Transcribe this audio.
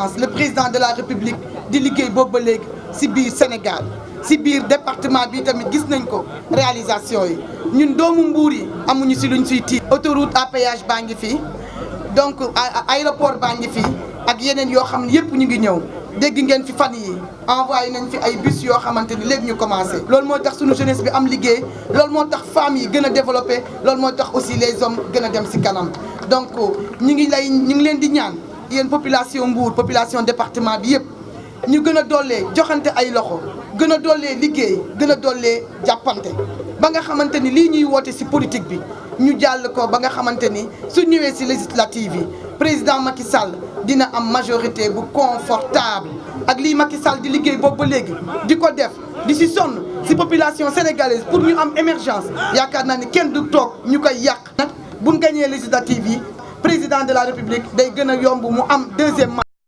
Le président de la République di liggéey boobu ba léegi ci biir Sénégal ci biir département bi tamit gis nañ ko réalisation yi ñun doomu Mbour yi amuñu ci luñ ciy tiit. Autoroute à péage baa ngi fii donc aéroport baa ngi fii ak yeneen yoo xam ne yëpp ñu ngi ñëw dégg ngeen fi fan yi envoyé nañ fi ay bus yoo xamante ni léegi ñu commencé. loolu moo tax suñu jeunesse bi am liggéey loolu moo tax femmes yi gën a développé loolu moo tax aussi les hommes gën a dem ci kanam donc ñu ngi leen di ñaan. yéen population Mbour population département bi yëpp ñu gën a doolee joxante ay loxo gën a doolee liggéey gën a doolee jàppante ba nga xamante ni lii ñuy woote ci politique bi ñu jàll ko ba nga xamante ni su ñëwee ci législative yi président Macky Sall dina am majorité bu confortable ak lii Macky Sall di liggéey boobu ba léegi di ko def di ci sonn ci population sénégalaise pour ñu am émergence yaakaar naa ni kenn du toog ñu koy yàq nag buñ gañee législative yi président de la République day gën a yomb mu am deuxième